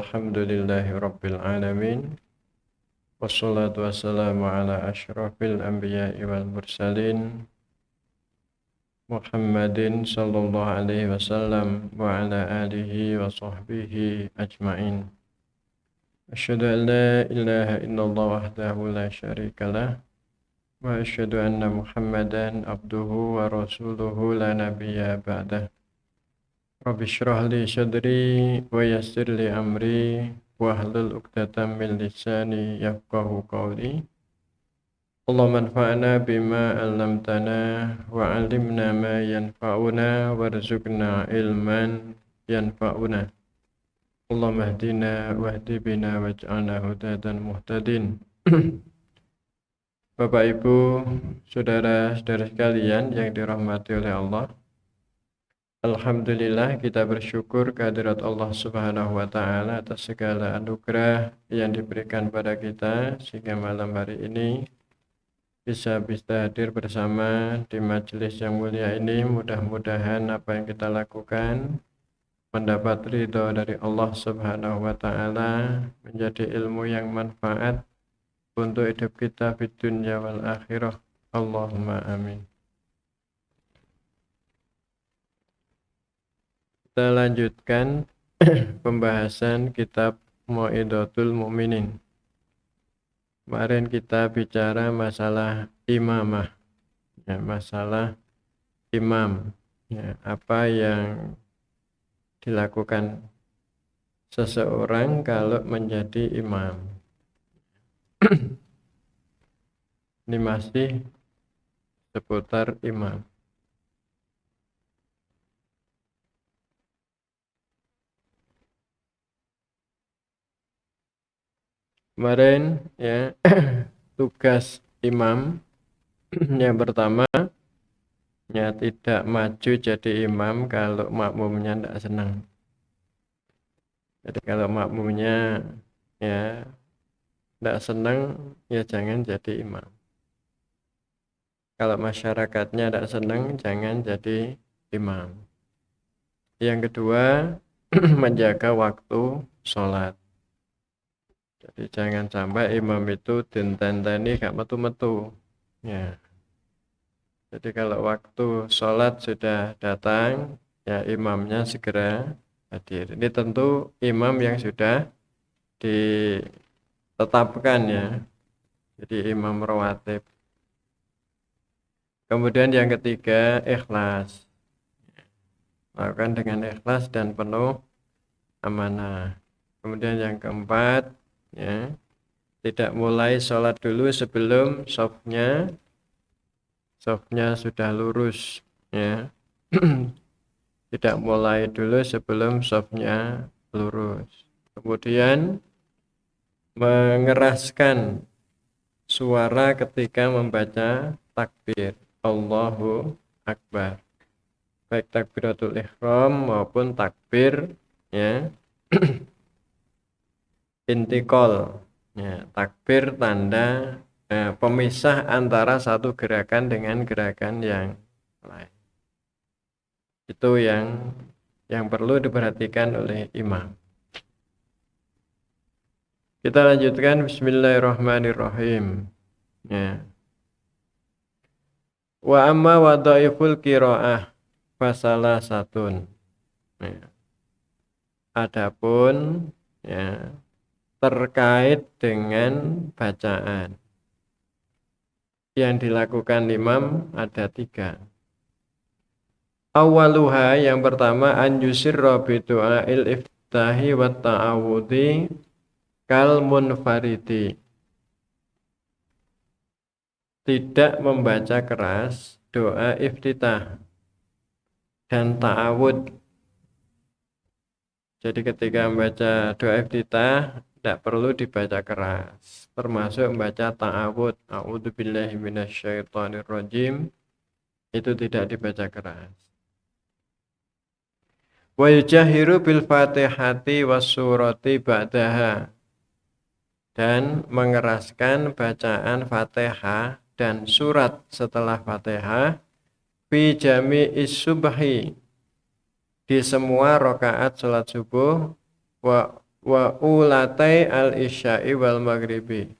Alhamdulillahi Rabbil Alamin. Wassalatu wassalamu ala ashrafil anbiya'i wal mursalin Muhammadin sallallahu alaihi wasallam wa ala alihi wa sahbihi ajma'in. Asyhadu an la ilaha illallah wahdahu la syarikalah wa asyhadu anna Muhammadan abduhu wa rasuluhu la nabiyya ba'dah. Rabbi shrah li sadri wa yassir li amri wahlul 'uqdatam min lisani yafqahu qawli. Allahumma anfa'na bima 'allamtana wa 'allimna ma yanfa'una warzuqna ilman yanfa'una. Allahumma hdina wahdi bina waj'alna hudatan muhtadin. Bapak Ibu, saudara-saudara sekalian yang dirahmati oleh Allah, alhamdulillah kita bersyukur kehadirat Allah Subhanahu wa taala atas segala anugerah yang diberikan pada kita sehingga malam hari ini bisa hadir bersama di majelis yang mulia ini. Mudah-mudahan apa yang kita lakukan mendapat ridho dari Allah Subhanahu wa taala, menjadi ilmu yang manfaat untuk hidup kita di dunia wal akhirah. Allahumma amin. Kita lanjutkan pembahasan kitab Mau'izatul Mu'minin. Kemarin kita bicara masalah imamah, ya, masalah imam, ya, apa yang dilakukan seseorang kalau menjadi imam. Ini masih seputar imam. Kemarin ya tugas imam yang pertama ya tidak maju jadi imam kalau makmumnya tidak senang. Jadi kalau makmumnya ya tidak senang ya jangan jadi imam. Kalau masyarakatnya tidak senang jangan jadi imam. Yang kedua menjaga waktu sholat. Jadi jangan sampai imam itu dintenteni gak metu-metu. Ya. Jadi kalau waktu sholat sudah datang, ya imamnya segera hadir. Ini tentu imam yang sudah ditetapkan ya. Jadi imam rawatib. Kemudian yang ketiga, ikhlas. Lakukan dengan ikhlas dan penuh amanah. Kemudian yang keempat, ya, tidak mulai sholat dulu sebelum shafnya sudah lurus, ya. Tidak mulai dulu sebelum shafnya lurus. Kemudian mengeraskan suara ketika membaca takbir Allahu Akbar, baik takbiratul ihram maupun takbir ya intikal, ya, takbir tanda pemisah antara satu gerakan dengan gerakan yang lain. Itu yang perlu diperhatikan oleh imam. Kita lanjutkan. Bismillahirrahmanirrahim. Ya. Wa amma wadhaiful qiraah fasalah satun. Ya. Adapun ya terkait dengan bacaan yang dilakukan imam ada 3. Awaluha, yang pertama, an yusirra bi du'ail iftahi wa ta'awudhi kal munfaridi. Tidak membaca keras doa iftitah dan ta'awud. Jadi ketika membaca doa iftitah tidak perlu dibaca keras, termasuk membaca ta'awud, a'udzubillahi minasyaitonirrajim, itu tidak dibaca keras. Wa yujahiru bil fatihati was surati ba'daha, dan mengeraskan bacaan Fatihah dan surat setelah Fatihah fi jami'is subhi, di semua rakaat salat subuh, wa wa ulatai al-isya'i wal maghribi.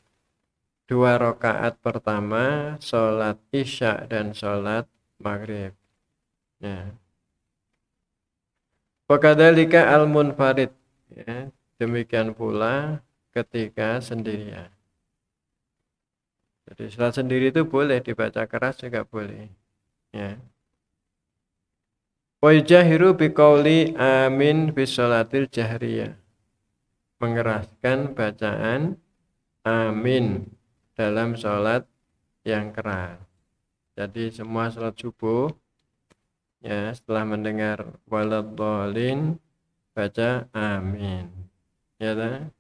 2 rakaat pertama sholat isya dan sholat maghrib. Ya. Wa kadzalika al-munfarid. Ya. Demikian pula ketika sendirian. Jadi sholat sendiri itu boleh dibaca keras juga boleh. Ya. Wa yujahiru biqauli amin fi sholatil jahriyah. Mengeraskan bacaan amin dalam sholat yang keras. Jadi semua sholat subuh ya setelah mendengar waladhdallin baca amin. Ya tak?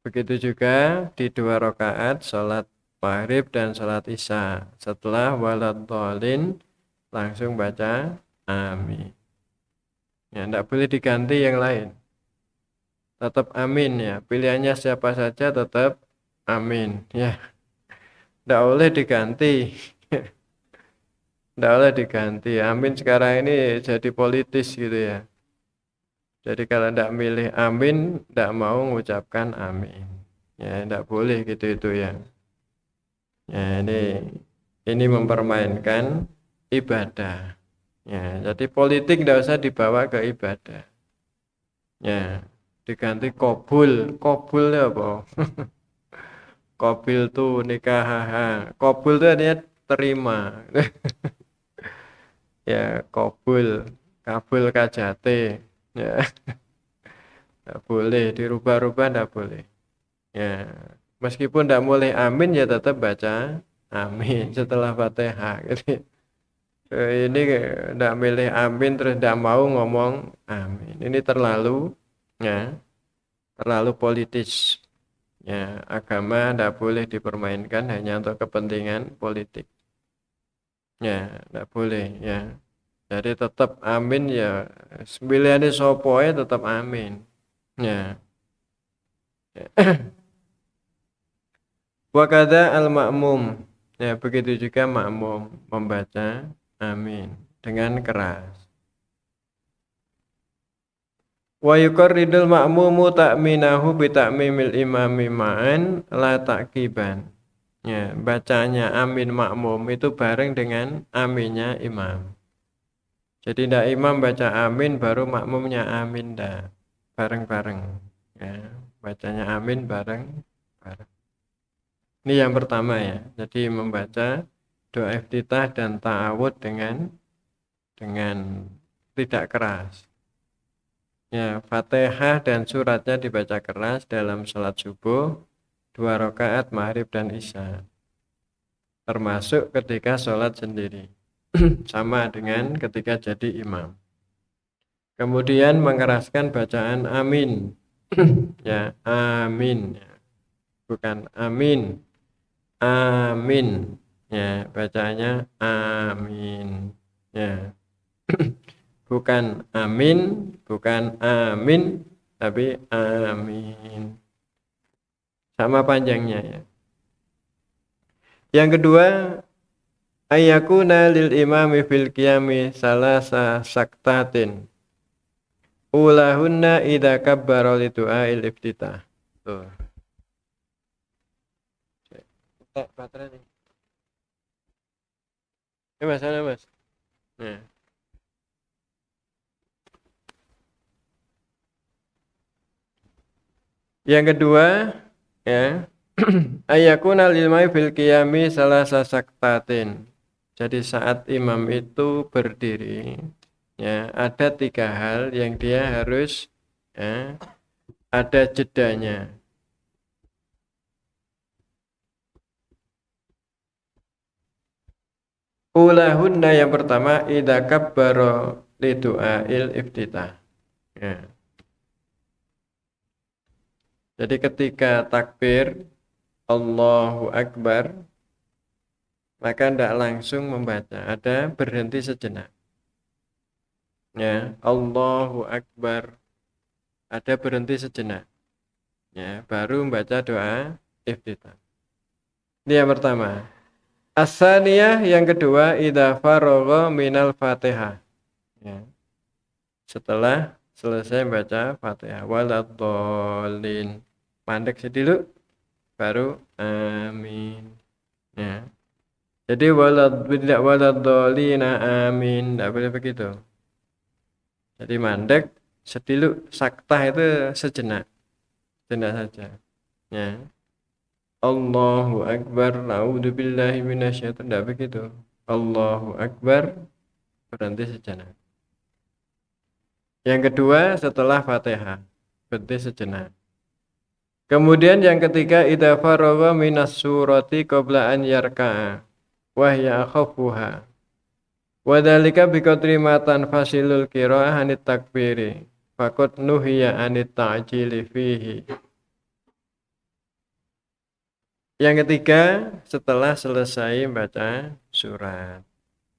Begitu juga di 2 rakaat sholat maghrib dan sholat isya. Setelah waladhdallin langsung baca amin. Ya, tidak boleh diganti yang lain. Tetap amin ya. Pilihannya siapa saja tetap amin. Ya, tidak boleh diganti. Tidak boleh diganti. Amin sekarang ini jadi politis gitu ya. Jadi kalau tidak milih amin, tidak mau mengucapkan amin. Ya, tidak boleh gitu itu ya. Ya, ini mempermainkan ibadah. Ya, jadi politik tidak usah dibawa ke ibadah. Ya, diganti kobul. Kobul itu apa? Kobil tuh nikah. Kobul itu artinya terima. Ya, kobul. Kabul kajate. Ya, tidak boleh dirubah-rubah, tidak boleh. Ya, meskipun tidak boleh amin ya tetap baca amin setelah Fatihah. Gitu. Ini tidak milih amin terus tidak mau ngomong amin. Ini terlalu ya, terlalu politis. Ya, agama tidak boleh dipermainkan hanya untuk kepentingan politik. Ya, tidak boleh ya. Jadi tetap amin ya. Sembilan sopoe tetap amin. Ya. Wa kadza al-ma'mum. Ya, begitu juga makmum membaca amin dengan keras. Wa yuqarridul ma'mumu ta'minahu bi ta'mimil imami ma'an la ta'kiban. Ya, bacanya amin makmum itu bareng dengan aminnya imam. Jadi tidak imam baca amin baru makmumnya amin dah. Bareng-bareng. Ya, bacanya amin bareng. Ini yang pertama ya. Jadi membaca doa iftitah dan ta'awud dengan tidak keras. Ya, Fatihah dan suratnya dibaca keras dalam sholat subuh, 2 rakaat maghrib dan isya. Termasuk ketika sholat sendiri. Sama dengan ketika jadi imam. Kemudian mengeraskan bacaan amin. Ya, amin. Bukan amin. Amin. Ya, bacanya amin. Ya. Bukan amin, bukan amin, tapi amin. Sama panjangnya ya. Yang kedua, ayyakuna lil imami fil qiyami salasa saktatin. Ulahunna idza kabbara li du'ail iftitah. Tuh. Tak baterai nih. Mas, ada Mas. Nah. Yang kedua, ya. Ayakuna lil mai fil qiyami salasa saktatin. Jadi saat imam itu berdiri, ya, ada 3 hal yang dia harus ya, ada jedanya. Ulahunna yang pertama idza kabbara li du'ail iftitah. Ya. Jadi ketika takbir Allahu Akbar maka tidak langsung membaca, ada berhenti sejenak. Ya, Allahu Akbar. Ada berhenti sejenak. Ya, baru membaca doa iftitah. Ini yang pertama. As-saniyah yang kedua idza faragha minal Fatihah. Ya. Setelah selesai baca Fatihah. Waladhdallin. Mandek sedikit baru amin. Ya. Jadi tidak waladhdallina amin. Tidak boleh begitu. Jadi mandek sedikit saktah itu sejenak. Sejenak saja. Ya. Allahu Akbar. A'udzubillahi minasyaitonir. Tidak begitu. Allahu Akbar. Berhenti sejenak. Yang kedua setelah Fatihah. Berhenti sejenak. Kemudian yang ketiga idza faragha minas surati qabla an yarka'a wa hiya akhafuha. Wa dzalika biqadri ma tanfasilul qira'ah anit takbiri. Faqad nuhiya anit ta'jili fihi. Yang ketiga setelah selesai baca surat.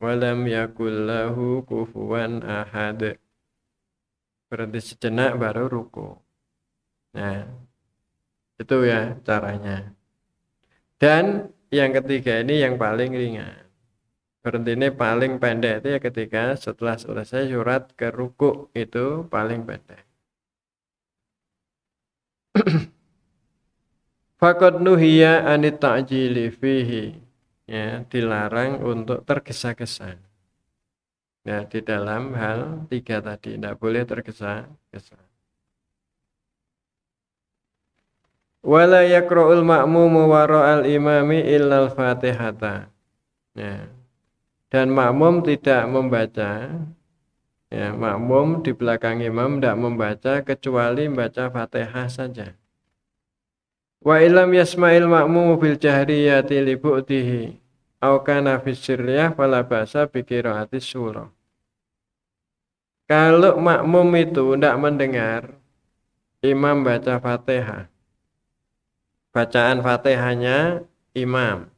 Walam yakul lahu kufuwan ahad. Berhenti sejenak baru ruku. Nah, itu ya caranya. Dan yang ketiga ini yang paling ringan. Berhenti ini paling pendek itu ya ketika setelah selesai surat ke ruku itu paling pendek. Faqad nuhiya anit ta'jili fihi. Ya, dilarang untuk tergesa-gesa. Ya, di dalam hal tiga tadi tidak boleh tergesa-gesa. Wala yaqra'ul ma'mumu wara'al imami illal fatihata. Ya. Dan makmum tidak membaca, ya, makmum di belakang imam tidak membaca kecuali membaca Fatihah saja. Wa illam yasma'il ma'mumu bil jahriyati li bu'dihi aw kana fi sirriyah fala ba'sa bi qira'ati surah. Kalau makmum itu tidak mendengar imam baca Fatihah, bacaan Fatihahnya imam,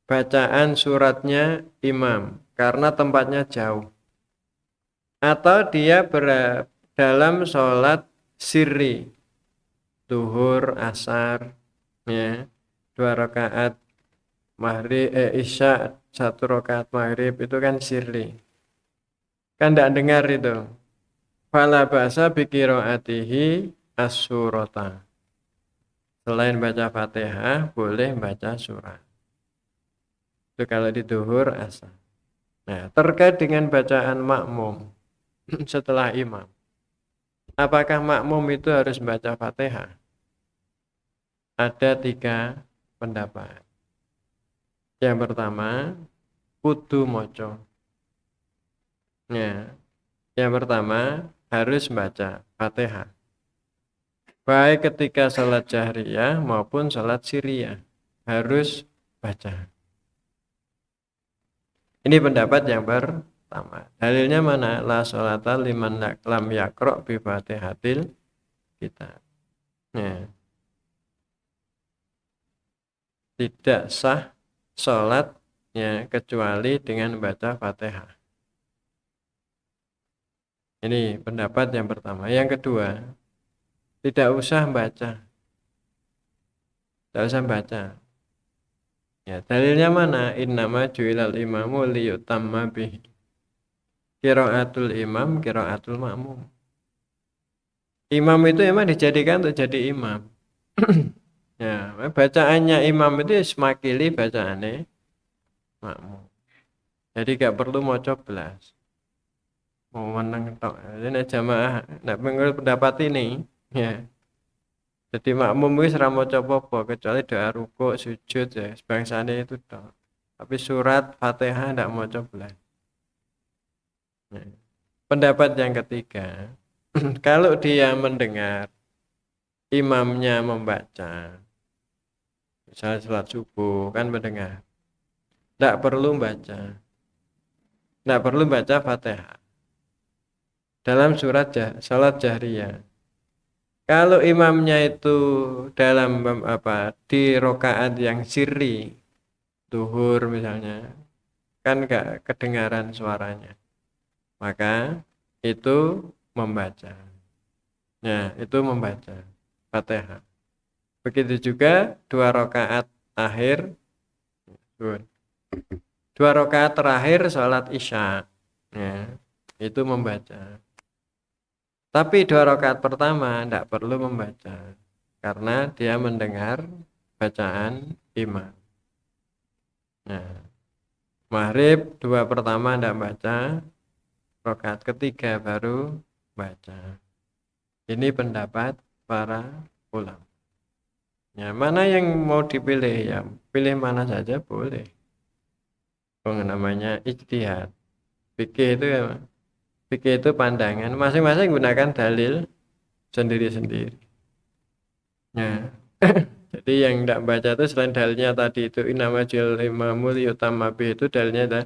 bacaan suratnya imam karena tempatnya jauh, atau dia dalam sholat sirri zuhur asar, ya, 2 rakaat maghrib isya 1 rakaat maghrib itu kan sirri, kan tidak dengar itu. Fala ba'sa bi qiraatihi as-surata. Selain baca Fatihah boleh baca surat. Itu kalau di zuhur asar. Nah, terkait dengan bacaan makmum setelah imam. Apakah makmum itu harus baca Fatihah? Ada 3 pendapat. Yang pertama, kudu moco. Ya, yang pertama harus baca Fatihah. Baik ketika salat jahriyah maupun salat sirriyah harus baca. Ini pendapat yang pertama. Dalilnya mana? La sholata liman lam yaqra' bi Fatihatil kitab. Ya. Tidak sah sholat ya kecuali dengan baca Fatihah. Ini pendapat yang pertama. Yang kedua, tidak usah baca. Tidak usah baca. Ya, dalilnya mana? Innama ju'ilal imamu liyutamma bihi. Qiraatul imam, qiraatul makmum. Imam itu emang dijadikan untuk jadi imam. Ya, bacaannya imam itu semakili bacaannya makmum. Jadi gak perlu mau coblas. Mau menang tok. Ini jamaah ndak menurut pendapat ini, ya. Jadi makmum wis ora maca apa-apa kecuali doa rukuk, sujud ya, sebangsane itu tok. Tapi surat Fatihah ndak maca belas. Ya. Pendapat yang ketiga, kalau dia mendengar imamnya membaca, misalnya salat subuh kan mendengar, ndak perlu baca. Ndak perlu baca Fatihah. Dalam salat jahriyah. Kalau imamnya itu dalam di rokaat yang sirri, zuhur misalnya, kan gak kedengaran suaranya, maka itu membaca. Nah, itu membaca Fatihah. Begitu juga 2 rakaat akhir, 2 rakaat terakhir sholat isya, ya, itu membaca. Tapi 2 rakaat pertama tidak perlu membaca karena dia mendengar bacaan imam. Nah, maghrib 2 pertama tidak baca, rakaat ketiga baru baca. Ini pendapat para ulama. Ya, mana yang mau dipilih ya, pilih mana saja boleh. Namanya ijtihad. Fikih itu ya, fikih itu pandangan, masing-masing gunakan dalil sendiri-sendiri. Ya. Jadi yang tidak baca itu selain dalilnya tadi itu inamajil imamul yutamabi itu dalilnya ada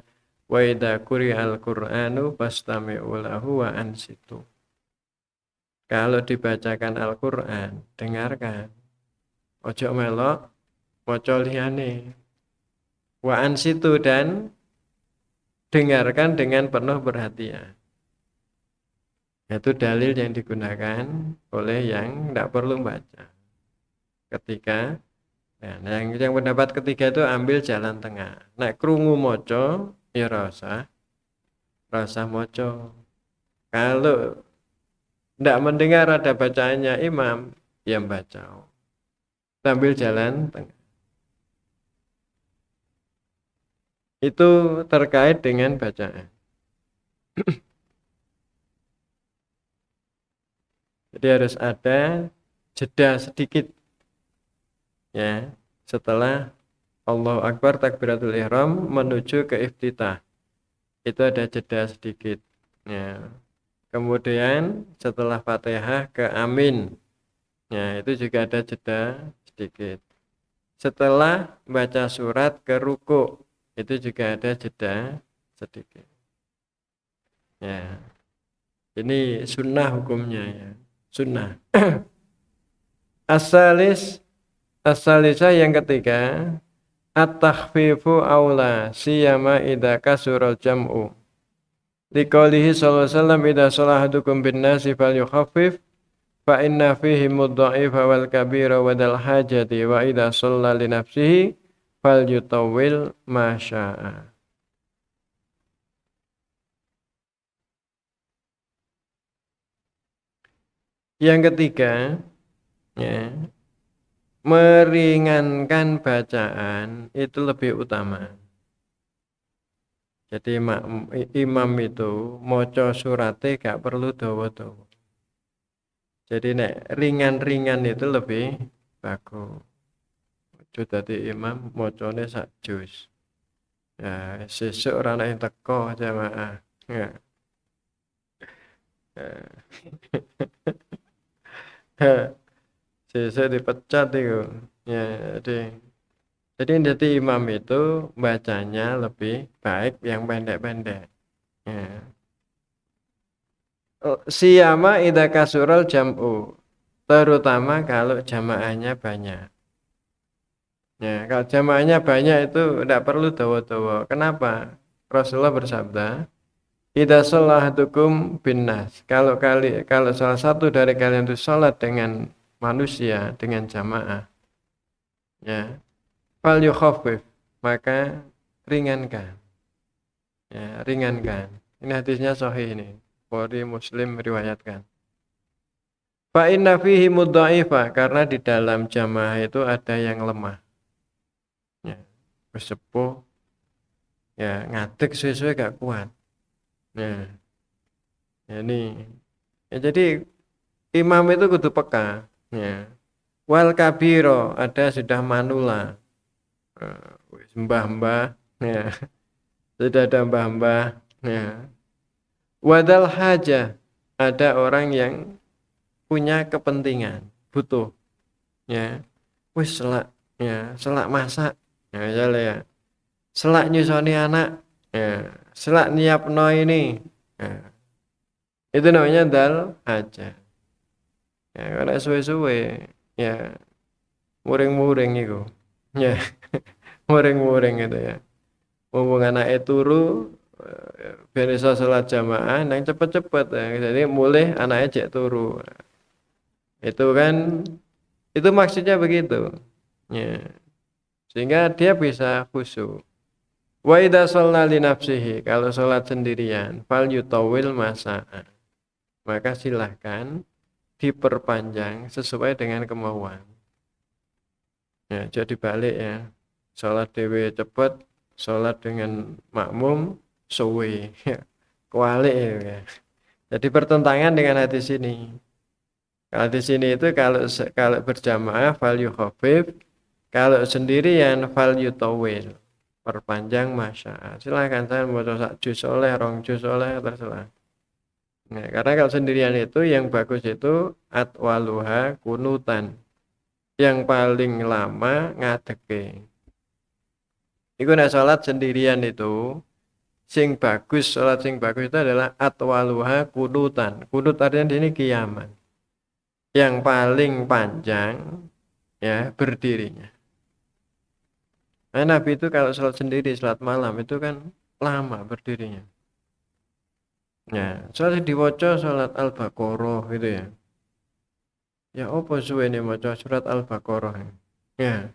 wa idza quri'al qur'anu fastami'u lahu wa ansitu. Kalau dibacakan Al-Qur'an, dengarkan. Ojo melok maca liyane. Wa ansitu dan dengarkan dengan penuh perhatian. Itu dalil yang digunakan oleh yang tidak perlu baca. Ketika yang pendapat ketiga itu ambil jalan tengah. Nek krungu moco, ya rasa moco. Kalau tidak mendengar ada bacaannya imam, ya baca. Ambil jalan tengah. Itu terkait dengan bacaan. Jadi harus ada jeda sedikit ya setelah Allahu Akbar takbiratul ihram menuju ke iftitah. Itu ada jeda sedikit. Ya. Kemudian setelah Fatihah ke amin. Ya, itu juga ada jeda sedikit. Setelah baca surat ke ruku, itu juga ada jeda sedikit. Ya. Ini sunnah hukumnya ya. Sunnah. Asalisa yang ketiga, at-takhfifu aula siyama idza kasural jam'u. Liqaulihi sallallahu alaihi wasallam idza salahadukum bin nasi falyukhaffif fa inna fihi mudha'ifa wal kabira wa dal hajati wa idza shalla li nafsihi falyutawwil ma syaa. Yang ketiga, ya, meringankan bacaan itu lebih utama. Jadi imam itu maca surate gak perlu dawa-dawa. Jadi nek ringan-ringan itu lebih bagus. Ojo dadi imam macane sak juz. Ya, sesuk ora ana yang teko jamaah. Ya. Sesuk dipecat itu. Ya, jadi imam itu bacanya lebih baik yang pendek-pendek. Ya. Siyama idza kasural jam'u. Terutama kalau jamaahnya banyak. Ya, kalau jamaahnya banyak itu tidak perlu dawa-dawa. Kenapa? Rasulullah bersabda, "Idza shallahatukum binnas." Kalau salah satu dari kalian itu salat dengan manusia, dengan jamaah, ya, fal yukhaffif, maka ringankan. Ya, ringankan. Ini hadisnya sahih ini. Bukhari Muslim meriwayatkan. Fa inna fihi mudha'ifa, karena di dalam jamaah itu ada yang lemah. Ya, bersepuh, ya ngadeg sesuai gak kuat. Nah, ya ini. Ya, jadi imam itu kudu peka. Ya. Wal kabiro ada sudah manula. Mbah-mbah. Ya. Sudah ada mbah-mbah. Ya. Wadal hajah ada orang yang punya kepentingan, butuh. Ya. Wis selak, ya, selak masak. Ya, misalnya ya. Selak nyusoni anak. Ya. Selak nyiapno ini. Ya. Itu namanya dal hajah. Ya, kalau suwe-suwe, ya muring-muring itu. Ya, muring-muring itu ya. Mumpung anaknya turu, biar iso sholat jamaah, nang cepet-cepet. Ya. Jadi mulai anaknya cek turu. Itu kan, itu maksudnya begitu. Ya. Sehingga dia bisa khusyuk. Wa idza shalla li nafsihi, kalau sholat sendirian, fal yutawil masa. maka silahkan diperpanjang sesuai dengan kemauan. Ya, jadi balik ya. Sholat dewe cepet, sholat dengan makmum suwe. Ya, kualik ya. Jadi bertentangan dengan hadis ini. Kalau di sini itu kalau berjamaah fal yukhafif, kalau sendirian fal yutawil. Perpanjang masya. Silakan saya mau sak juz oleh, rong juz oleh terserah. Nah, karena kalau sendirian itu yang bagus itu atwaluha kunutan. Yang paling lama ngadeke. Iku nek salat sendirian itu salat sing bagus itu adalah atwaluha kunutan. Kunut artinya ini kiaman. Yang paling panjang ya berdirinya. Nah, Nabi itu kalau salat sendiri, salat malam itu kan lama berdirinya. Ya, salat diwaca salat Al-Baqarah gitu ya. Ya apa suwene maca surat Al-Baqarah. Ya,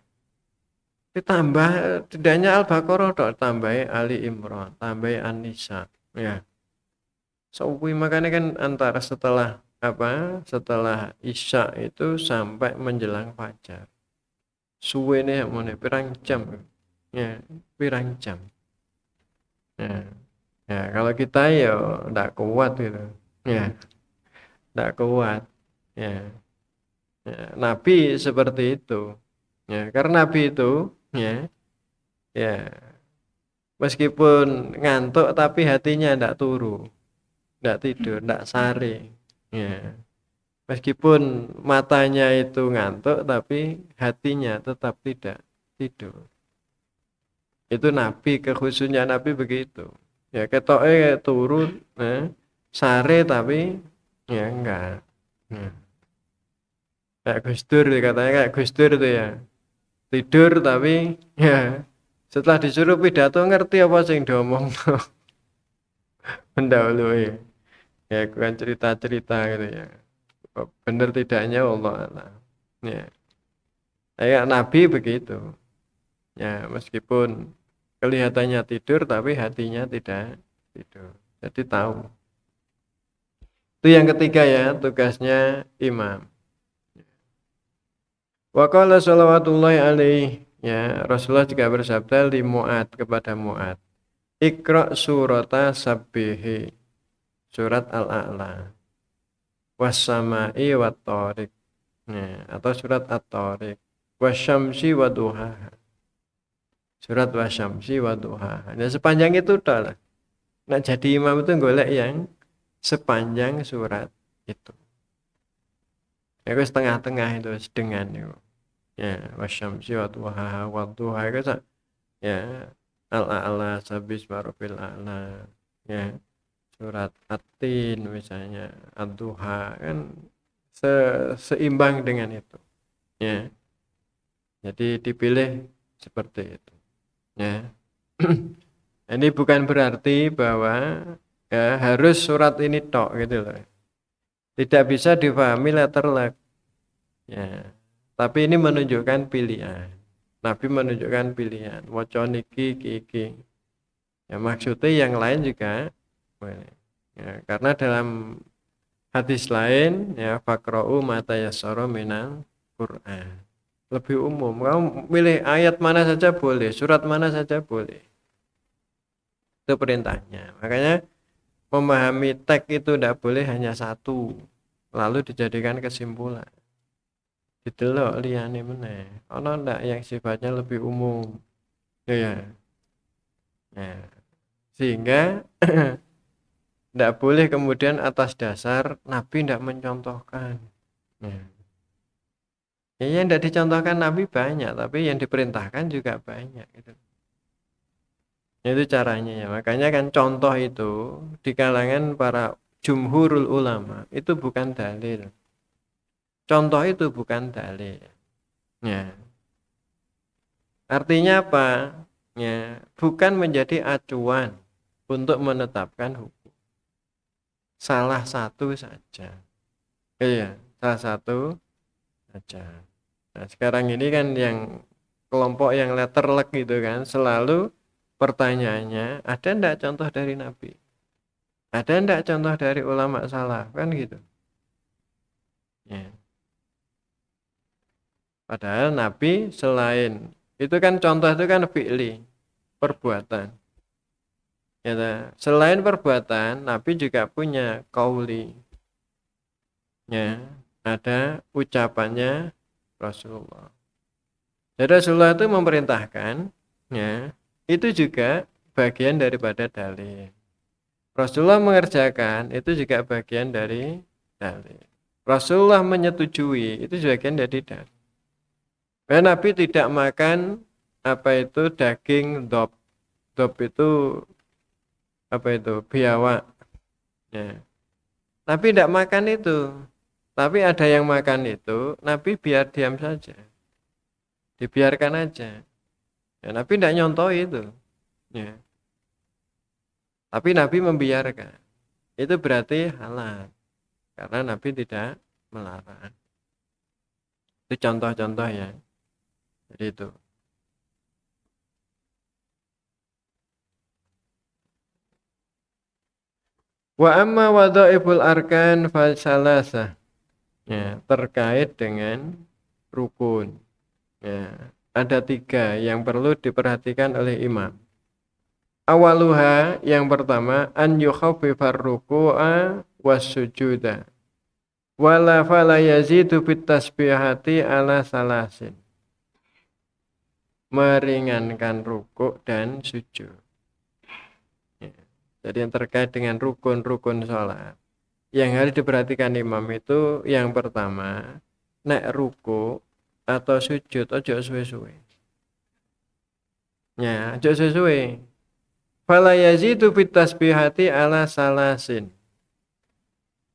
ditambah tidaknya Al-Baqarah tok, tambahi Ali Imran, tambahi An-Nisa. Ya. Sauwi makanya kan antara setelah apa? Setelah Isya itu sampai menjelang fajar. Suwene mone pirang jam. Ya, pirang jam. Ya. Ya, kalau kita ya enggak kuat gitu. Ya, enggak kuat. Ya. Ya, Nabi seperti itu. Ya, karena Nabi itu ya, ya meskipun ngantuk tapi hatinya enggak turu, enggak tidur, enggak sare. Ya. Meskipun matanya itu ngantuk tapi hatinya tetap tidak tidur. Itu Nabi, kekhususnya Nabi begitu. Ya ketoknya turun, sare tapi ya enggak. Ya. Kayak Gus Dur katanya kayak Gus Dur itu ya. Tidur tapi ya setelah disuruh pidato ngerti apa sing diomong mendahului. Ya bukan cerita-cerita gitu ya. Benar tidaknya Allah Allah. Ya. Kayak Nabi begitu. Ya meskipun kelihatannya tidur tapi hatinya tidak tidur. Jadi tahu. Itu yang ketiga ya tugasnya imam. Wa qala shalawatullahi alaihi, ya Rasulullah juga bersabda li Mu'ad, kepada Mu'ad, Iqra surata sabbihi, surat Al-A'la, was-sama'i wat-thariq, ya, atau surat At-Thariq, wasyamsi wa duhaha, surat wasyamsi wa duhaha. Nah, sepanjang itu udah lah. Nah, jadi imam itu golek yang sepanjang surat itu. Ya, setengah-tengah itu sedengan itu. Ya, wasyamsi wa duhaha, wa duha itu ya Al-A'la, sabis marufil a'la, ya surat At-Tin misalnya, Ad-Duha kan seimbang dengan itu. Ya. Jadi dipilih seperti itu. Ya. Ini bukan berarti bahwa ya harus surat ini tok gitu loh. Tidak bisa difahami letter luck. Ya. Tapi ini menunjukkan pilihan. Nabi menunjukkan pilihan. Waca niki iki. Ya maksudnya yang lain juga boleh. Ya, karena dalam hadis lain ya faqra'u mata yassara minal Qur'an. Lebih umum. Kamu pilih ayat mana saja boleh, surat mana saja boleh. Itu perintahnya. Makanya memahami teks itu tidak boleh hanya satu, lalu dijadikan kesimpulan. Didelok liyane meneh. Ana ndak yang sifatnya lebih umum. Ya. Nah, sehingga tidak boleh kemudian atas dasar Nabi tidak mencontohkan. Ya. Ya, yang tidak dicontohkan Nabi banyak, tapi yang diperintahkan juga banyak. Gitu. Itu caranya ya. Makanya kan contoh itu di kalangan para jumhurul ulama itu bukan dalil. Contoh itu bukan dalil. Ya. Artinya apa? Ya, bukan menjadi acuan untuk menetapkan hukum. Salah satu saja. Iya, salah satu saja. Nah, sekarang ini kan yang kelompok yang letterlek gitu kan, selalu pertanyaannya, ada enggak contoh dari Nabi? Ada enggak contoh dari ulama salaf kan gitu. Ya. Padahal Nabi selain itu kan contoh itu kan fi'li, perbuatan. Ya, selain perbuatan, Nabi juga punya qauli. Ya, ada ucapannya Rasulullah. Jadi Rasulullah itu memerintahkan, ya, itu juga bagian daripada dalil. Rasulullah mengerjakan itu juga bagian dari dalil. Rasulullah menyetujui itu bagian dari dalil. Karena Nabi tidak makan apa itu daging dob. Dob itu apa itu biawak. Ya. Nabi tidak makan itu. Tapi ada yang makan itu, Nabi biar diam saja. Dibiarkan aja. Ya, Nabi tidak nyontoh itu. Ya. Tapi Nabi membiarkan. Itu berarti halal. Karena Nabi tidak melarang. Itu contoh-contoh ya. Jadi itu. Wa amma wadhaiful arkan falsalasah. Ya, terkait dengan rukun. Ya, ada 3 yang perlu diperhatikan oleh imam. Awaluha yang pertama an yukhaffifar ruku'a was-sujuda. Wala fala yazidu fit tasbihati ala salasin. Meringankan rukuk dan sujud. Ya. Jadi yang terkait dengan rukun-rukun sholat. Yang harus diperhatikan imam itu yang pertama, nek ruku atau sujud ojo suwe-suwe. Ya, ojo suwe-suwe. Fala yazidu fit tasbihati ala salasin.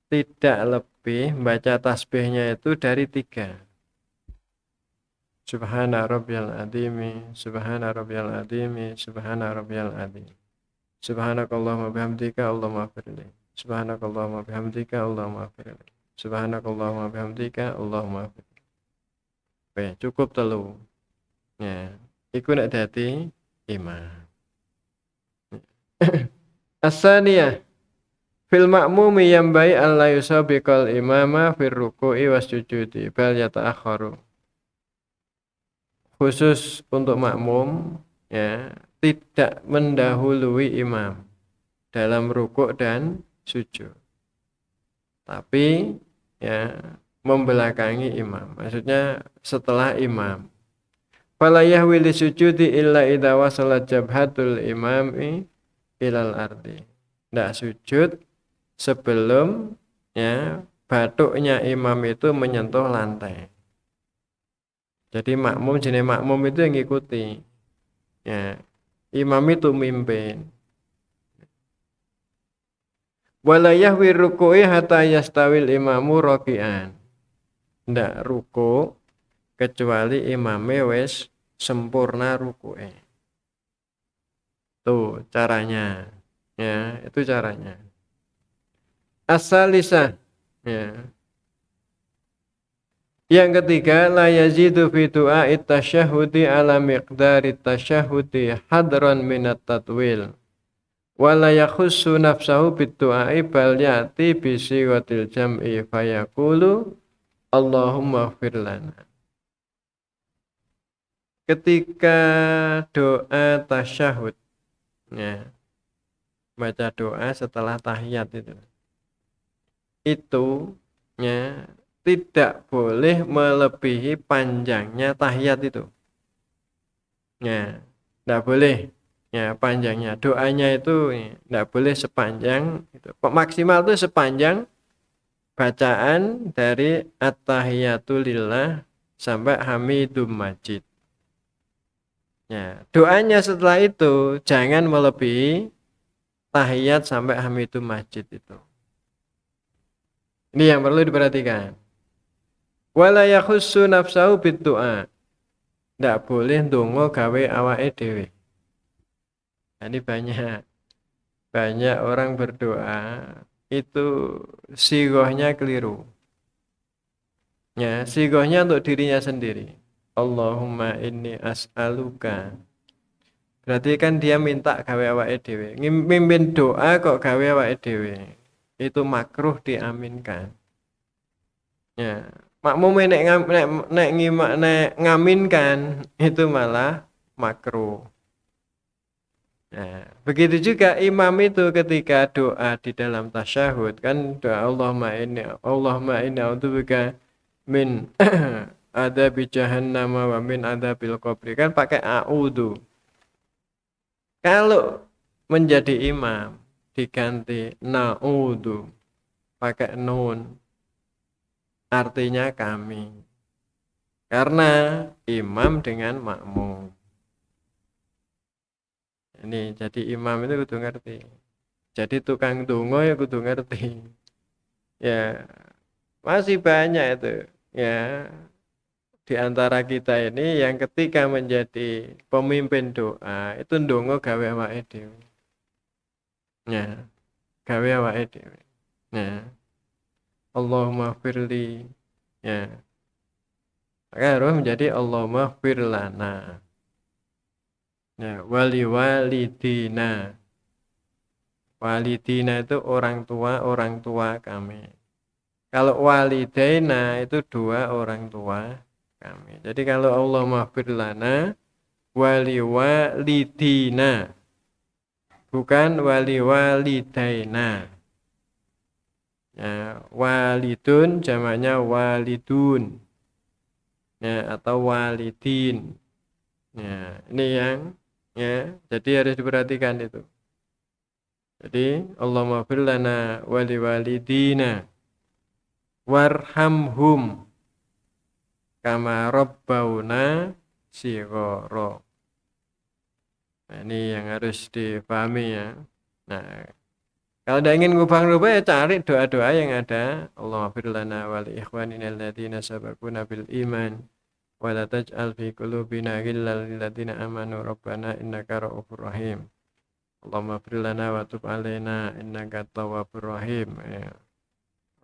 Tidak lebih baca tasbihnya itu dari 3. Subhana rabbiyal azimi, subhana rabbiyal azimi, subhana rabbiyal azim. Subhanakallahumma bihamdika Allahumma firli. Subhanakallahumma bihamdika Allahumma firli. Subhanakallahumma bihamdika Allahumma firli. Oke, cukup telu. Ya, iku nek dadi imam. As-saniyah fil ma'mumi yambai alla yusabiqal imama fir ruku'i wasjudi bal yata'akharu. Khusus untuk makmum ya, tidak mendahului imam dalam rukuk dan sujud. Tapi ya membelakangi imam. Maksudnya setelah imam. Fala yahwi li sujudi illa idza wasala jabhatul imami ilal ardi. Tidak sujud sebelum ya batuknya imam itu menyentuh lantai. Jadi makmum jenis makmum itu yang ngikuti. Ya, imam itu mimpin. Wala yahwi ruku'i hatta yastawil imamu raki'an. Ndak ruku kecuali imame wis sempurna ruku'e. Tuh caranya. Ya, itu caranya. As-salisah. Ya. Yang ketiga, la yazidu fi du'a'it tasyahudi ala miqdari tasyahudi hadran minat tatwil. Wala yakhussu nafsahu bid du'a'i bal ya'ti bi sigatil jam'i fayaqulu Allahumma ighfir lana. Ketika doa tasyahud, ya, baca doa setelah tahiyat itu ya tidak boleh melebihi panjangnya tahiyat itu. Ya, tidak boleh. Ya, panjangnya. Doanya itu tidak boleh sepanjang itu. Maksimal itu sepanjang bacaan dari at-tahiyatu lillah sampai hamidum majid. Ya, doanya setelah itu jangan melebihi tahiyat sampai hamidum majid itu. Ini yang perlu diperhatikan. Wala yakhussu nafsahu bid-du'a. Tidak boleh ndonga gawe awake dhewe. Ini banyak orang berdoa itu sigohnya keliru. Ya, sigohnya untuk dirinya sendiri. Allahumma inni as'aluka Berarti kan dia minta gawe awake dhewe. Mimpin doa kok gawe awake dhewe. Itu makruh diaminkan. Ya. Makmum nek ngaminkan itu malah makruh. Nah, begitu juga imam itu ketika doa di dalam tasyahud kan doa Allahumma inni a'udzubika min adzabi jahannam wa min adzabil qabri kan pakai a'udzu. Kalau menjadi imam diganti na'udzu pakai nun artinya kami. Karena imam dengan makmum. Ini jadi imam itu kudu ngerti. Jadi tukang dongo ya kudu ngerti. Ya, masih banyak itu. Ya, di antara kita ini yang ketika menjadi pemimpin doa itu ndonga gawe awake dhewe. Ya, gawe awake dhewe. Ya. Allahumma firli. Ya. Maka harus menjadi Allahumma firlana. Ya, wali walidina. Walidina itu orang tua kami. Kalau walidaina itu dua orang tua kami. Jadi kalau Allah maghfir lana wali walidina bukan wali walidaina. Ya, walidun jamaknya walidun. Ya, atau walidin. Ya, ini yang ya, jadi harus diperhatikan itu. Jadi Allah maghfir lana wali walidina warhamhum kama rabbauna shighara. Nah, ini yang harus dipahami ya. Nah, kalau tidak ingin ngubah-ngubah ya cari doa-doa yang ada. Allahumma fir lana wa li ikhwanina alladziina sabaquna bil iman wa la taj'al fi qulubina ghillan lil ladzina amanu rabbana innaka ra'ufur rahim. Allahumma fir lana wa tub 'alaina innaka tawwabur rahim. Ya.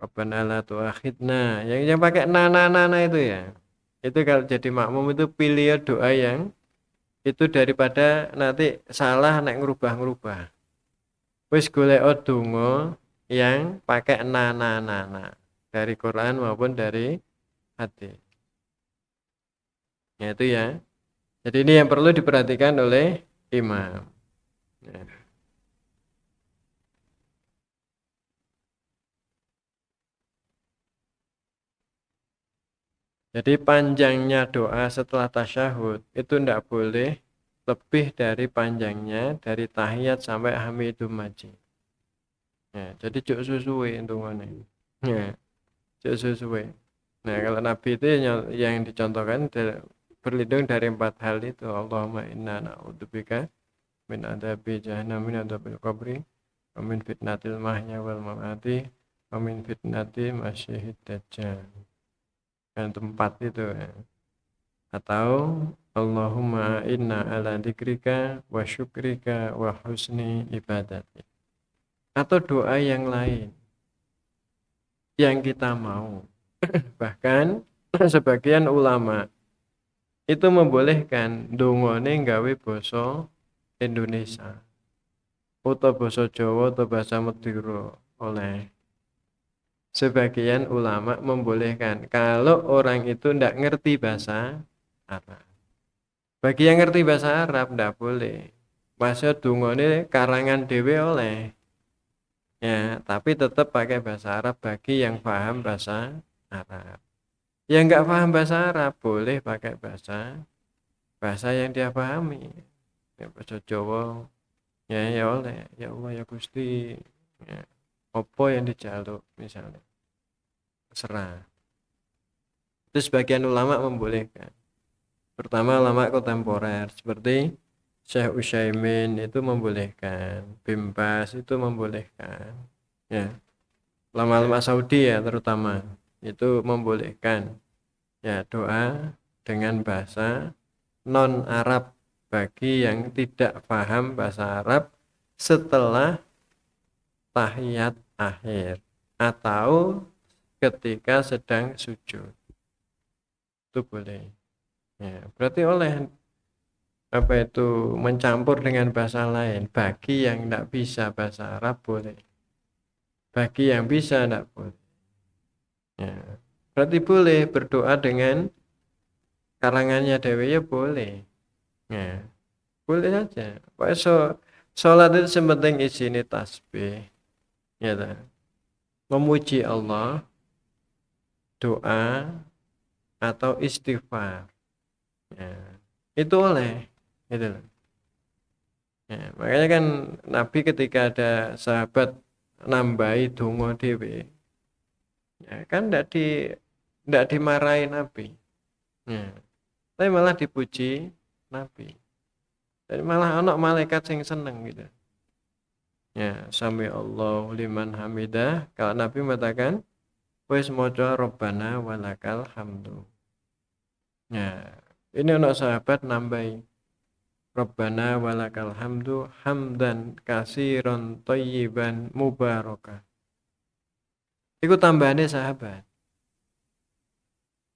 Rabbana la tu'akhidna. Yang pakai na itu ya. Itu kalau jadi makmum itu pilih doa yang itu daripada nanti salah nek ngerubah-ngerubah. Wis golek donga yang pakai na dari Quran maupun dari hadis. Ya itu ya. Jadi ini yang perlu diperhatikan oleh imam. Ya. Jadi panjangnya doa setelah tasyahud itu tidak boleh lebih dari panjangnya dari tahiyat sampai hamidum majid. Ya, jadi cuk susuwe intungane. Ya, cuk susuwe. Nah, kalau Nabi itu yang dicontohkan berlindung dari 4 hal itu. Allahumma inna na'udzubika min adzabi jahannam min adzabil qabri wa min fitnatil mahya wal mamati wa min fitnati masyihid dajjal. Yang tempat itu ya. Atau Allahumma inna ala dzikrika wa syukrika wa husni ibadati. Atau doa yang lain yang kita mau. Bahkan sebagian ulama itu membolehkan dongane gawe basa Indonesia atau basa Jawa atau bahasa Madura oleh sebagian ulama membolehkan kalau orang itu tidak ngerti bahasa Arab. Bagi yang ngerti bahasa Arab tidak boleh. Maksud dongane karangan dhewe oleh. Ya, tapi tetap pakai bahasa Arab bagi yang paham bahasa Arab. Yang enggak paham bahasa Arab boleh pakai bahasa yang dia pahami. Ya, bahasa Jawa. Ya oleh. Ya Allah ya Gusti. Ya. Apa yang dijaluk misalnya. Serah. Itu sebagian ulama membolehkan. Pertama ulama kontemporer seperti Syekh Utsaimin itu membolehkan, Bin Baz itu membolehkan. Ya. Ulama-ulama Saudi ya terutama itu membolehkan ya doa dengan bahasa non Arab bagi yang tidak paham bahasa Arab setelah tahiyat akhir atau ketika sedang sujud. Itu boleh. Ya, berarti oleh apa itu mencampur dengan bahasa lain. Bagi yang tidak bisa bahasa Arab boleh. Bagi yang bisa tidak boleh. Ya. Berarti boleh berdoa dengan karangannya Dewi ya boleh. Ya. Boleh saja. Pokoknya sholat itu sepenting isinya tasbih. Ya, tak? Memuji Allah, doa atau istighfar. Ya. Itu oleh. Gitu loh. Ya, makanya kan Nabi ketika ada sahabat nambahi donga dhewe, ya kan ndak dimarahi Nabi. Ya, tapi malah dipuji Nabi. Dan malah anak malaikat yang seneng gitu. Ya, sami Allahu liman hamidah. Kalau Nabi mengatakan, wis maca Rabbana walakal hamdu. Ya, ini anak sahabat nambahi Rabbana walakal hamdu hamdan kasiron thayyiban mubarakah. Iku tambahannya sahabat.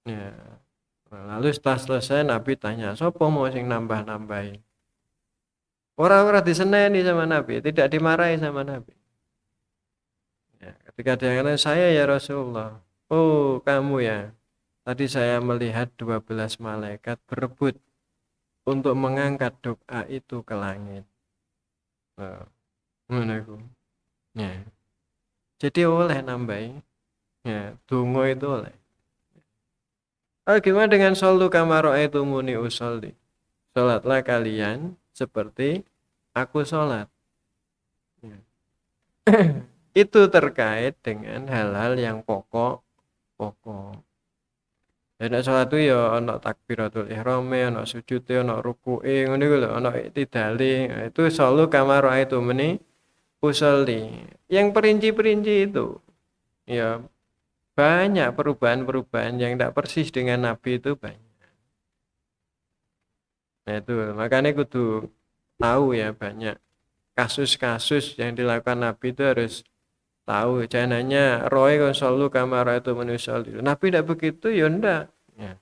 Ya. Lalu setelah selesai Nabi tanya, "Sopo mau sing nambah-nambahin?" Orang-orang diseneni sama Nabi, tidak dimarahi sama Nabi. Ya, ketika dia kata, "Saya ya Rasulullah." "Oh, kamu ya." Tadi saya melihat 12 malaikat berebut untuk mengangkat doa itu ke langit. Oh, ngono iku. Ya. Jadi oleh nambahi. Ya, donga itu oleh. Oh, gimana dengan sallu kama ra'aitumuni usolli? Salatlah kalian seperti aku salat. Ya. Itu terkait dengan hal-hal yang pokok. Ya nek salat itu ya ana takbiratul ihrame, ana sujude, ana rukuke, ngono iku lho, ana iktidale. Nah, itu sallu kama ra'aitumuni usolli. Yang perinci-perinci itu ya banyak perubahan-perubahan yang tidak persis dengan Nabi itu banyak. Nah itu makanya kudu tahu ya banyak kasus-kasus yang dilakukan Nabi itu harus tahu. Jangan hanya roy konsollu kamar itu manusia itu. Nabi tidak begitu ya ndak. Ya.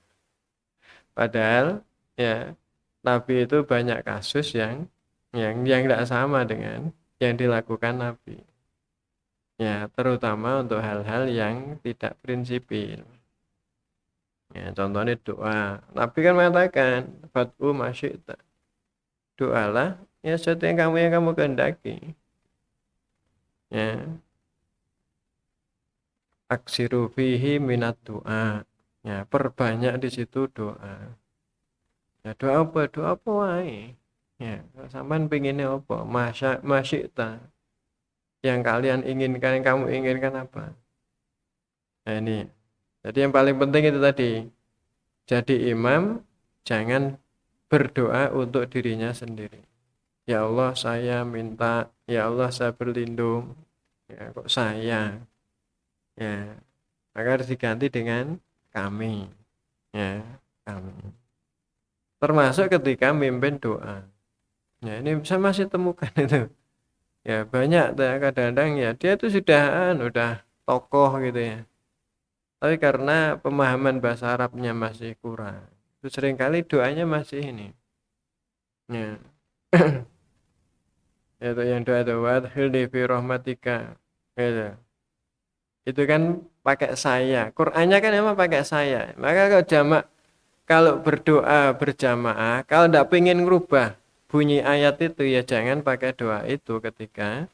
Padahal ya Nabi itu banyak kasus yang tidak sama dengan yang dilakukan Nabi. Ya, terutama untuk hal-hal yang tidak prinsipil. Ya, contohnya doa. Nabi kan mengatakan, "Fad'u masyita." Doalah ya sesuatu yang kamu kehendaki. Ya, aksiru fihi minat doa. Ya, perbanyak di situ doa. Ya, doa apa? Doa apa wae. Ya, sampean pinginnya apa? Masyita. Yang kalian inginkan, yang kamu inginkan apa? Nah, ini. Jadi yang paling penting itu tadi. Jadi imam jangan berdoa untuk dirinya sendiri. Ya Allah saya minta, ya Allah saya berlindung. Ya kok saya? Ya, maka harus diganti dengan kami. Ya, kami. Termasuk ketika mimpin doa. Ya, ini saya masih temukan itu. Ya, banyak kadang-kadang ya dia itu sudah tokoh gitu ya. Tapi karena pemahaman bahasa Arabnya masih kurang. Itu seringkali doanya masih ini. Ya. Itu yang doa doa hildi fi rahmatika. Gitu. Itu kan pakai saya. Qur'annya kan emang pakai saya. Maka kalau berdoa berjamaah, kalau tidak pengen ngerubah bunyi ayat itu ya jangan pakai doa itu ketika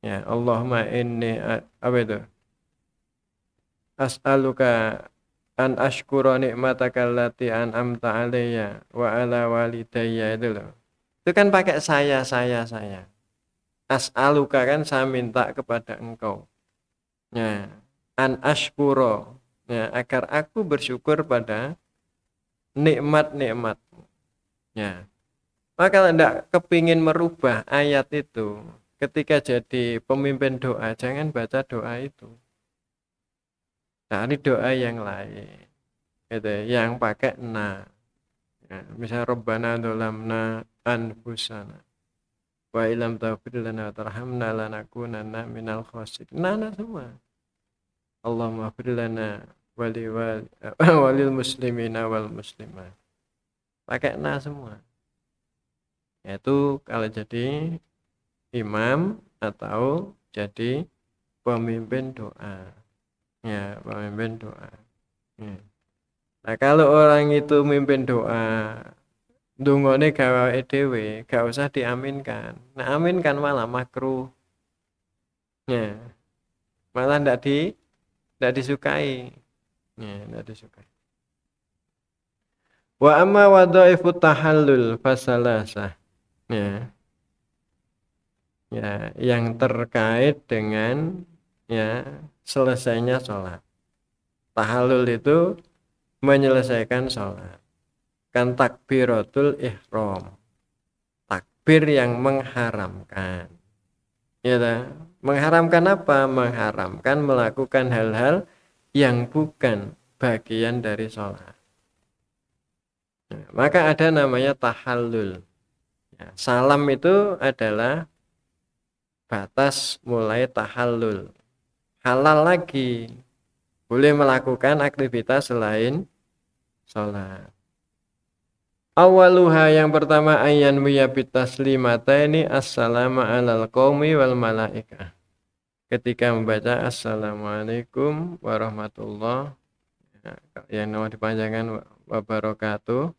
ya Allahumma inni apa itu? As'aluka an ashkura ni'mataka allati an'amta alayya wa ala walidayya itu loh. Itu kan pakai saya. As'aluka kan saya minta kepada engkau. Ya, an ashkuro. Ya, agar aku bersyukur pada nikmat-nikmat. Ya. Maka kalau tidak kepingin merubah ayat itu, ketika jadi pemimpin doa, jangan baca doa itu. Cari doa yang lain. Gitu, yang pakai na. Ya, misal Rabbana dzalamna anfusana wa ilam taghfir lana tarhamna lanakunanna minal khasirin. Nah semua. Allahumma ighfir lana walil muslimina wal muslimat. Pakai na semua. Yaitu kalau jadi imam atau jadi pemimpin doa. Ya, pemimpin doa. Ya. Nah, kalau orang itu mimpin doa, ndungone gawe dhewe, gak usah diaminkan. Nah, aminkan malah makruh. Ya, malah ndak disukai. Ya, ndak disukai. Wa amma wadhaifut tahallul fasalasah. Ya, ya, yang terkait dengan ya selesainya sholat. Tahallul itu menyelesaikan sholat. Kan takbiratul ihram. Takbir yang mengharamkan. Ya, tak? Mengharamkan apa? Mengharamkan melakukan hal-hal yang bukan bagian dari sholat. Nah, maka ada namanya tahallul. Ya, salam itu adalah batas mulai tahallul. Halal lagi, boleh melakukan aktivitas selain sholat. Awaluha yang pertama ayan wiyabit taslimata ini assalamu alal qaumi wal malaikah. Ketika membaca assalamualaikum warahmatullahi yang nama dipanjangkan wabarakatuh,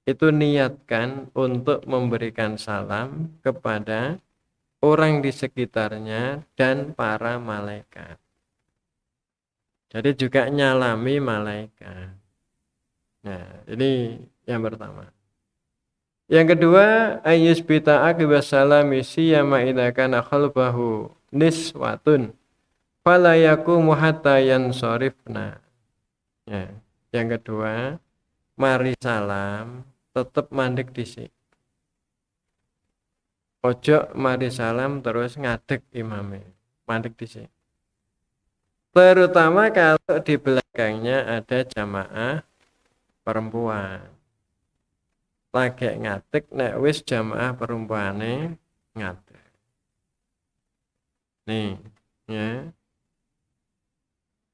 itu niatkan untuk memberikan salam kepada orang di sekitarnya dan para malaikat. Jadi juga nyalami malaikat. Nah, ini yang pertama. Yang kedua, ayus bita akibas salami siyama idza kana khalfahu niswatun fala yaqumu hatta yansorifna. Ya. Yang kedua, mari salam tetap mandek dhisik. Ojo mari salam terus ngadeg imame. Mandek dhisik. Terutama kalau di belakangnya ada jamaah perempuan. Lagi ngadeg nek wis jamaah perempuane ngadeg. Nih, ya.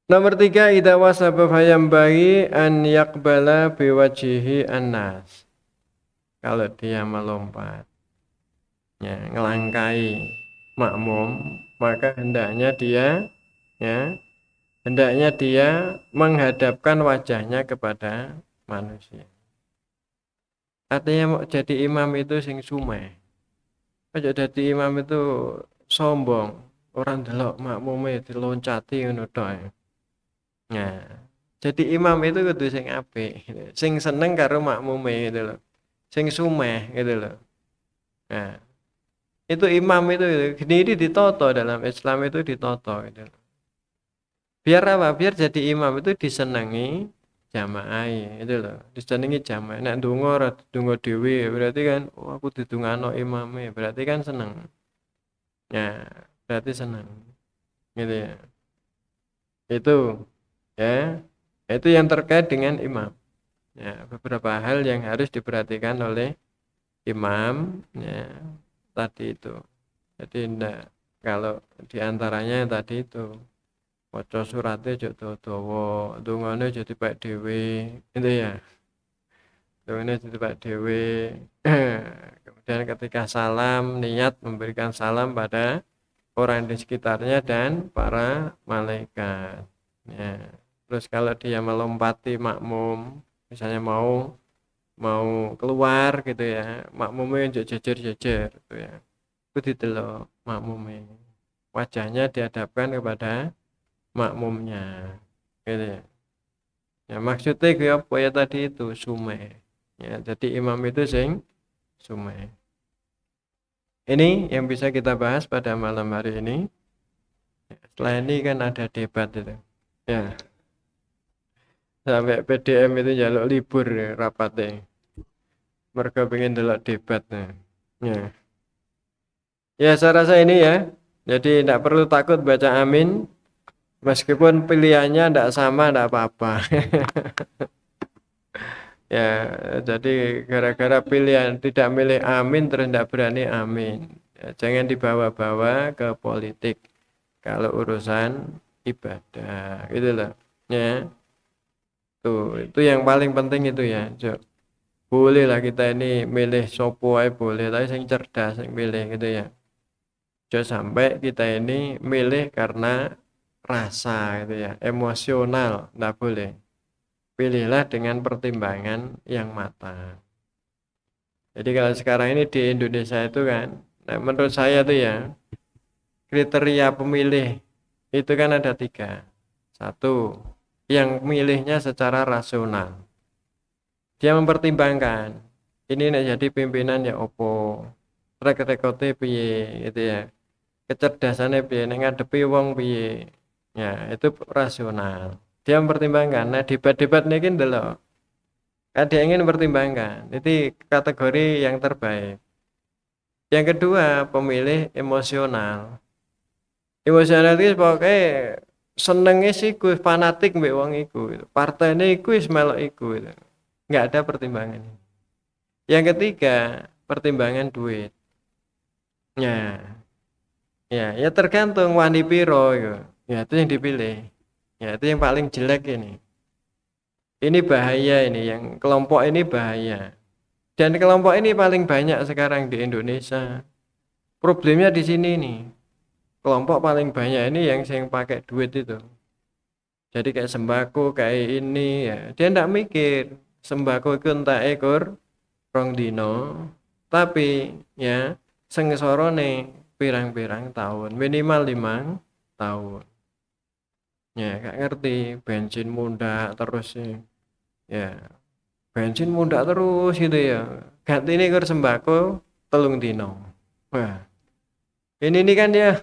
Nomor 3, idza wasaba fayambagi an yaqbala biwajihi annas. Kalau dia melompat, ya, ngelangkai makmum, maka hendaknya dia menghadapkan wajahnya kepada manusia. Artinya mau jadi imam itu sing sumeh. Aja jadi imam itu sombong, orang delok makmume diloncati ngono tok. Nah, jadi imam itu kudu sing apik, sing seneng karo makmume gitu loh. Sing sumeh gitu loh. Nah, itu imam itu ini ditoto dalam Islam itu ditoto gitu loh. Biar apa? Biar jadi imam itu disenangi jamaah itu loh. Disenangi jamaah. Nek ndonga ora ndonga dhewe berarti kan oh, aku didongano imame, berarti kan seneng. Ya, berarti seneng. Gitu ya. Itu ya. Itu yang terkait dengan imam. Ya, beberapa hal yang harus diperhatikan oleh imam ya tadi itu. Jadi enggak kalau diantaranya tadi itu maca surate aja dawa, dungane aja dipek dhewe, itu ya. Dungane aja dipek dhewe. Kemudian ketika salam niat memberikan salam pada orang di sekitarnya dan para malaikat. Ya. Terus kalau dia melompati makmum, misalnya mau keluar gitu ya, makmumnya yang jejer-jejer gitu ya. Itu didelok makmumnya. Wajahnya dihadapkan kepada makmumnya. Gitu ya. Ya maksudnya kayak apa ya tadi itu sumeh. Ya, jadi imam itu sing sumeh. Ini yang bisa kita bahas pada malam hari ini. Setelah ini kan ada debat itu. Ya, sampai PDM itu jaluk libur ya, rapatnya. Mereka pengen delok debat. Ya. Ya, saya rasa ini ya. Jadi tidak perlu takut baca amin. Meskipun pilihannya tidak sama, tidak apa-apa. Ya, jadi gara-gara pilihan tidak milih amin terus tidak berani amin. Ya, jangan dibawa-bawa ke politik. Kalau urusan ibadah, gitu loh. Ya, tuh itu yang paling penting itu ya. Jo. boleh lah kita ini milih sopo ae boleh, tapi yang cerdas yang milih gitu ya. Jangan sampai kita ini milih karena rasa gitu ya, emosional, nggak boleh. Pilihlah dengan pertimbangan yang matang. Jadi kalau sekarang ini di Indonesia itu kan, nah menurut saya tuh ya, kriteria pemilih itu kan ada tiga. Satu, yang milihnya secara rasional. Dia mempertimbangkan, ini nek jadi pimpinan ya opo, track recordnya piye gitu ya, kecerdasannya piye, nek ngadepi wong piye. Ya, itu rasional. Dia mempertimbangkan. Nah, debat-debat ini kan dulu. Kan dia ingin mempertimbangkan. Itu kategori yang terbaik. Yang kedua, pemilih emosional. Emosional itu pokoknya senengnya sih gue fanatik mbak wong iku gitu. Partainya iku wis melok iku gitu. Nggak ada pertimbangan. Yang ketiga, pertimbangan duit. Ya, ya tergantung wani piro gitu. Ya itu yang dipilih. Ya itu yang paling jelek ini. Ini bahaya ini, yang kelompok ini bahaya. Dan kelompok ini paling banyak sekarang di Indonesia. Problemnya di sini nih. Kelompok paling banyak ini yang sering pakai duit itu. Jadi kayak sembako kayak ini ya. Dia enggak mikir sembako itu entah ekor rong dino, tapi ya sengsorone pirang-pirang tahun, minimal 5 tahun. Ya, gak ngerti bensin mundak terus sih. Ya, bensin mundak terus gitu ya. Ganti ini ekor sembako telung dino. Wah, ini kan ya.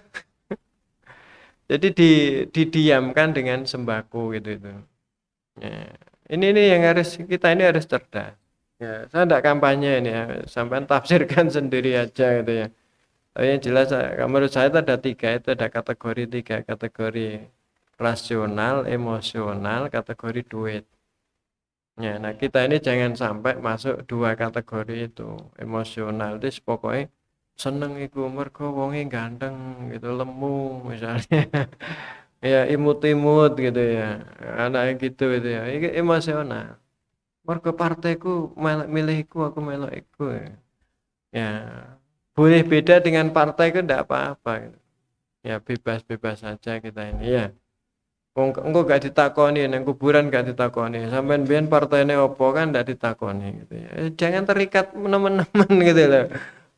Jadi didiamkan dengan sembako gitu itu. Ya. Ini yang harus kita ini harus cerdas. Ya, saya tidak kampanye ini ya, sampai tafsirkan sendiri aja gitu ya. Tapi yang jelas menurut saya itu ada tiga, itu ada kategori tiga, kategori rasional, emosional, kategori duit. Ya, nah kita ini jangan sampai masuk dua kategori itu, emosional itu pokoknya seneng iku mergo wonge ganteng gitu, lemu misalnya. Ya imut-imut gitu ya, anak gitu itu ya, ini emosional. Mergo partaiku milihku aku melok iku ya. Ya, boleh beda dengan partai itu enggak apa-apa gitu. Ya bebas-bebas saja kita ini ya. Engko gak ditakoni nang kuburan gak ditakoni. Sampean biyen partainya opo kan ndak ditakoni gitu ya. Jangan terikat teman-teman gitu loh.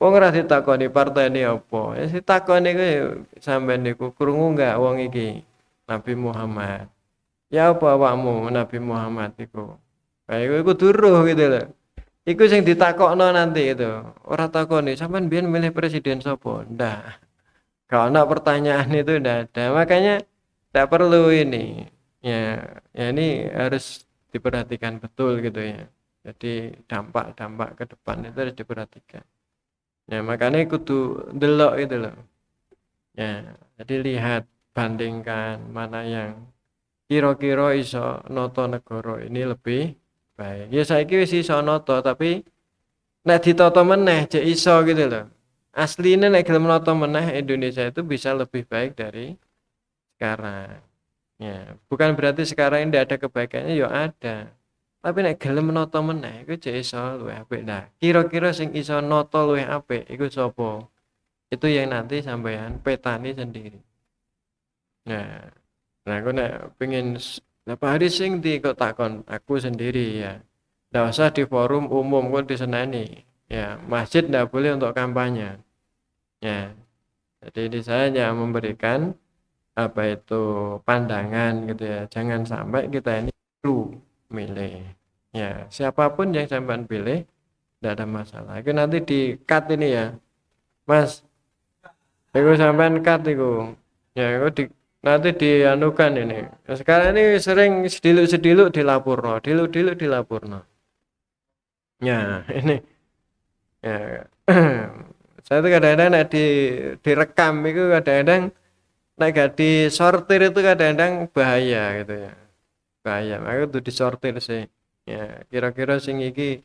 Wong ora ditakoni partainya opo. Ya ditakoni kuwi sampean niku krungu enggak wong iki Nabi Muhammad. Ya apa awakmu Nabi Muhammad iku? Kayak iku duruh gitu loh. Iku sing ditakokno nanti itu. Ora takoni sampean biyen milih presiden sapa? Ndak. Kalau ada pertanyaan itu tidak ada, makanya tidak perlu ini. Ya, ya ini harus diperhatikan betul gitu ya. Jadi dampak-dampak ke depan itu harus diperhatikan. Ya, makanya kudu delok itu loh. Ya, jadi lihat bandingkan mana yang kira-kira iso noto negara ini lebih baik. Ya saiki wis iso noto tapi nek ditoto meneh jek iso gitu loh. Aslinya nek gelem noto meneh Indonesia itu bisa lebih baik dari sekarang. Ya, bukan berarti sekarang ini tidak ada kebaikannya, ya ada. Tapi nek gelem noto meneh iku jek iso luwih apik. Nah, kira-kira sing iso noto luwih apik iku sapa? Itu yang nanti sampean petani sendiri. Nah, aku nek pengen Pak Haris sing di kok takon aku sendiri ya. Nggak usah di forum umum kok disenani. Ya, masjid nggak boleh untuk kampanye. Ya, jadi ini saya hanya memberikan apa itu pandangan gitu ya. Jangan sampai kita ini perlu milih. Ya, siapapun yang sampean pilih tidak ada masalah. Itu nanti di cut ini ya. Mas, itu sampean cut itu. Ya, itu nanti dianukan ini. Nah, sekarang ini sering sediluk-sediluk dilapurno, diluk-diluk dilapurno. Ya, ini ya. Saya tuh kadang-kadang direkam itu kadang-kadang nek gak disortir itu kadang-kadang bahaya gitu ya. Bahaya. Aku tuh disortir sih. Ya, kira-kira sing iki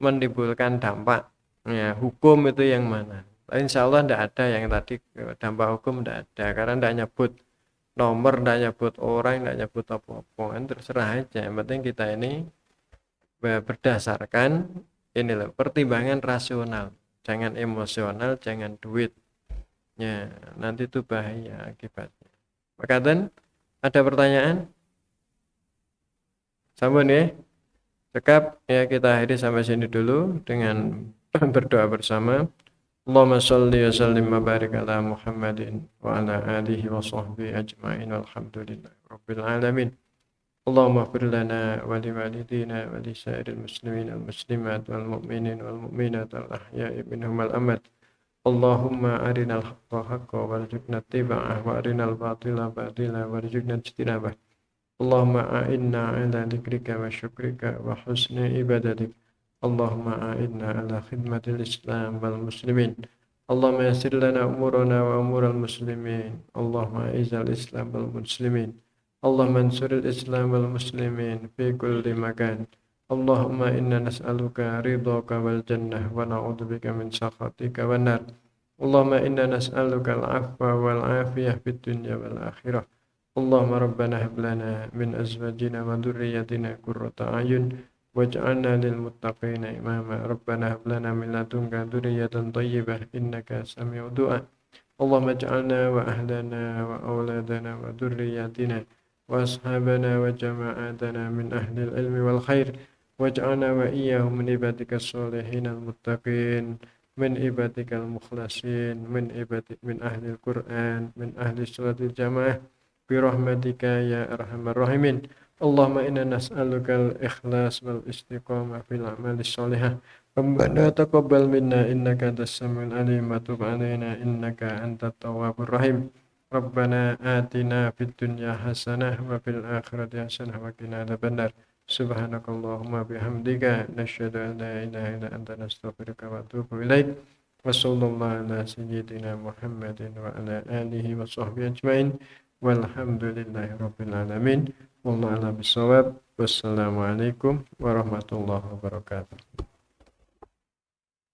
menimbulkan dampak ya hukum itu yang mana. Insya Allah tidak ada yang tadi dampak hukum tidak ada karena tidak nyebut nomor, tidak nyebut orang, tidak nyebut apa-apa. Kan terserah aja. Yang penting kita ini berdasarkan Ini loh, pertimbangan rasional. Jangan emosional, jangan duit. Ya, nanti itu bahaya akibatnya. Makaten, ada pertanyaan? Sampun ya? Cekap ya, kita akhiri sampai sini dulu dengan berdoa bersama. Allahumma salli wa sallim wa barik ala Muhammadin wa ala alihi wa sahbihi ajma'in walhamdulillah rabbil alamin. Allahumma ighfir lana wa li walidina wa li sa'iril muslimin wal muslimat wal mu'minin wal mu'minat al ahya'i minhum wal amwat. Allahumma arinal haqqa haqqa warzuqna ittiba'ah wa arinal batila batila warzuqna ijtinabah. Allahumma a'inna ala dzikrika wa syukrika wa husni ibadatik. Allahumma a'inna ala khidmatil Islam wal muslimin. Allahumma yassir lana umurana wa umural muslimin. Allahumma izal Islam wal muslimin. Allahumma ansuril Islam wal muslimin fi kulli makan. Allahumma inna nas'aluka ridhaka wal jannah wa na'udzubika min sakhatika wan nar. Allahumma inna nas'aluka al-'afwa wal 'afiyah fid dunya wal akhirah. Allahumma rabbana hab lana min azwajina wa dhurriyyatina qurrata a'yun waj'alna lil muttaqina imama. Rabbana hab lana min ladunka dhurriyyatan thayyibah innaka sami'ud du'a. Allahumma ij'alna wa ahlana wa auladana wa dhurriyyatina wa ashabana wa jama'atana min ahli al-ilmi wal khair waj'alna wa iyyahum min ibadika as-solihin al-muttaqin min ibadika al-mukhlasin min ahli al-Qur'an min ahli salatil jamaah birahmatika ya arhamar rahimin. Allahumma inna nas'aluka al-ikhlas wal istiqamah fil a'mali sholihah. Rabbana taqabbal minna innaka antas samiul alim wa tub 'alaina innaka antat tawwabur rahim. Rabbana atina fid dunya hasanah wa fil akhirati hasanah wa qina adzabannar. Subhanakallahumma bihamdika nasyhadu an la ilaha illa anta nastaghfiruka wa atubu ilaik. Wa sallallahu ala sayyidina Muhammadin wa ala alihi wa sahbihi ajmain. Walhamdulillahi rabbil alamin. Wallahu a'lam bishawab. Wassalamualaikum warahmatullahi wabarakatuh.